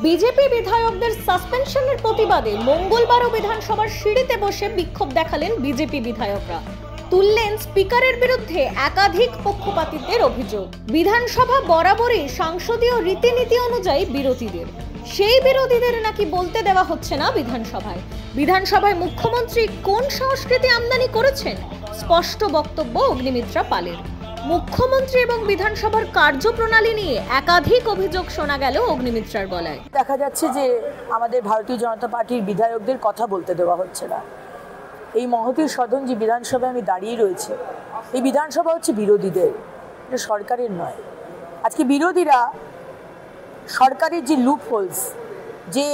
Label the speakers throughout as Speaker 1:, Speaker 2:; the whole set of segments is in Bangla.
Speaker 1: বিজেপি বিধায়কদের সাসপেনশনের প্রতিবাদে মঙ্গলবারও বিধানসভার সিঁড়িতে বসে বিক্ষোভ দেখালেন বিজেপি বিধায়করা। তুললেন স্পিকারের বিরুদ্ধে একাধিক পক্ষপাতিত্বের অভিযোগ। বিধানসভা বরাবরই সংসদীয় রীতিনীতি অনুযায়ী বিরোধীদের, সেই বিরোধীদের নাকি বলতে দেওয়া হচ্ছে না বিধানসভায় মুখ্যমন্ত্রী কোন সংস্কৃতি আমদানি করেছেন, স্পষ্ট বক্তব্য অগ্নিমিত্রা পালের। মুখ্যমন্ত্রী এবং বিধানসভার কার্যপ্রণালী নিয়ে একাধিক অভিযোগ শোনা গেল অগ্নিমিত্রার গলায়।
Speaker 2: দেখা যাচ্ছে যে আমাদের ভারতীয় জনতা পার্টির বিধায়কদের কথা বলতে দেওয়া হচ্ছে না। এই মহতীর সদন যে বিধানসভায় আমি দাঁড়িয়ে রয়েছে, এই বিধানসভা হচ্ছে বিরোধীদের, এটা সরকারের নয়। আজকে বিরোধীরা সরকারের যে লুপ হোলস, যে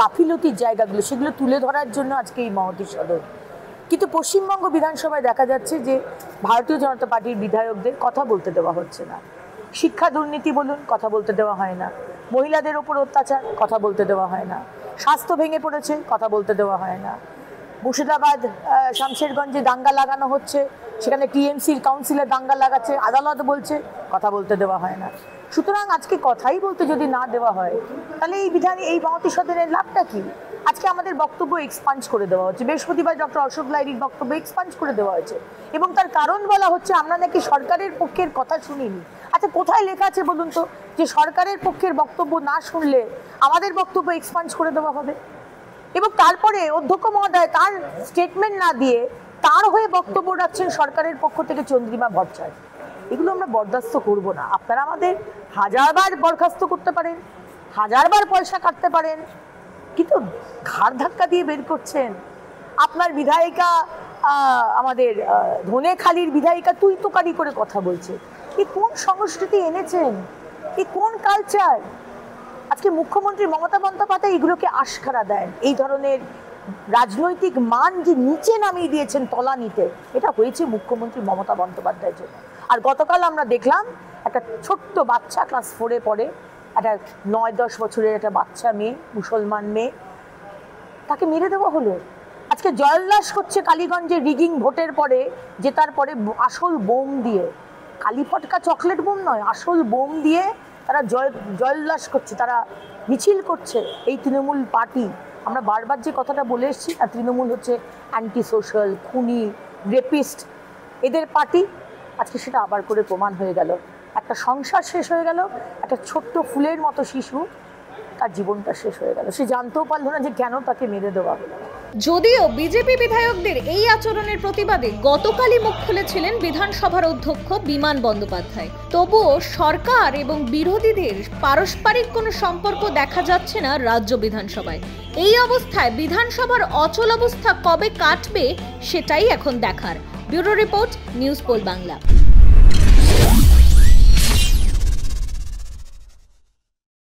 Speaker 2: গাফিলতির জায়গাগুলো, সেগুলো তুলে ধরার জন্য আজকে এই মহতীর সদন। কিন্তু পশ্চিমবঙ্গ বিধানসভায় দেখা যাচ্ছে যে ভারতীয় জনতা পার্টির বিধায়কদের কথা বলতে দেওয়া হচ্ছে না। শিক্ষা দুর্নীতি বলুন, কথা বলতে দেওয়া হয় না। মহিলাদের ওপর অত্যাচার, কথা বলতে দেওয়া হয় না। স্বাস্থ্য ভেঙে পড়েছে, কথা বলতে দেওয়া হয় না। মুর্শিদাবাদ শামশেরগঞ্জে দাঙ্গা লাগানো হচ্ছে, সেখানে টিএমসির কাউন্সিলর দাঙ্গা লাগাচ্ছে, আদালত বলছে, কথা বলতে দেওয়া হয় না। সুতরাং আজকে কথাই বলতে যদি না দেওয়া হয়, তাহলে এই মহতী সদনের লাভটা কি? আজকে আমাদের বক্তব্য এক্সপাঞ্জ করে দেওয়া হচ্ছে। বৃহস্পতিবার ডক্টর অশোক লাহিড়ীর বক্তব্য এক্সপাঞ্জ করে দেওয়া হয়েছে এবং তার কারণ বলা হচ্ছে আমরা নাকি সরকারের পক্ষের কথা শুনিনি। আচ্ছা, কোথায় লেখা আছে বলুন তো যে সরকারের পক্ষের বক্তব্য না শুনলে আমাদের বক্তব্য এক্সপাঞ্জ করে দেওয়া হবে? এবং তারপরে অধ্যক্ষ মহোদয় তার স্টেটমেন্ট না দিয়ে তার হয়ে বক্তব্য রাখছেন সরকারের পক্ষ থেকে চন্দ্রিমা ভট্টাচার্য। এগুলো আমরা বরদাস্ত করব না। আপনারা আমাদের হাজারবার বরখাস্ত করতে পারেন, হাজারবার পয়সা কাটতে পারেন, কিন্তু ঘাড় ধাক্কা দিয়ে বের করছেন। আপনার বিধায়িকা, আমাদের ধনেখালির বিধায়িকা তুই তোকারি করে কথা বলছে। এই কোন সংস্কৃতি এনেছেন? এই কোন কালচার? আজকে মুখ্যমন্ত্রী মমতা বন্দ্যোপাধ্যায় এগুলোকে আশকারা দেন। এই ধরনের রাজনৈতিক মান যে নিচে নামিয়ে দিয়েছেন তলানিতে, এটা হয়েছে মুখ্যমন্ত্রী মমতা বন্দ্যোপাধ্যায়ের জন্য। আর গতকাল আমরা দেখলাম একটা ছোট্ট বাচ্চা, ক্লাস 4-এ পড়ে, একটা 9-10 বছরের একটা বাচ্চা মেয়ে, মুসলমান মেয়ে, তাকে মেরে দেওয়া হলো। আজকে জয়োল্লাস করছে কালীগঞ্জে রিগিং ভোটের পরে, জেতার পরে আসল বোম দিয়ে, কালী ফটকা চকলেট বোম নয়, আসল বোম দিয়ে তারা জয়োল্লাস করছে, তারা মিছিল করছে। এই তৃণমূল পার্টি, আমরা বারবার যে কথাটা বলে এসেছি না, তৃণমূল হচ্ছে অ্যান্টি সোশ্যাল, খুনি, রেপিস্ট, এদের পার্টি। আজকে সেটা আবার করে প্রমাণ হয়ে গেল। একটা সংসার শেষ হয়ে গেল, একটা ছোট্ট ফুলের মতো শিশু, তার জীবনটা শেষ হয়ে গেল। সে জানতেও পারলো না যে কেন তাকে মেরে দেওয়া হলো।
Speaker 1: যদিও বিজেপি বিধায়কদের এই আচরণের প্রতিবাদে গতকালই মুখ খুলেছিলেন বিধানসভার অধ্যক্ষ বিমান বন্দ্যোপাধ্যায়, তবুও সরকার এবং বিরোধীদের পারস্পরিক কোনো সম্পর্ক দেখা যাচ্ছে না রাজ্য বিধানসভায়। এই অবস্থায় বিধানসভার অচল অবস্থা কবে কাটবে সেটাই এখন দেখার। Bureau report, News Pole Bangla.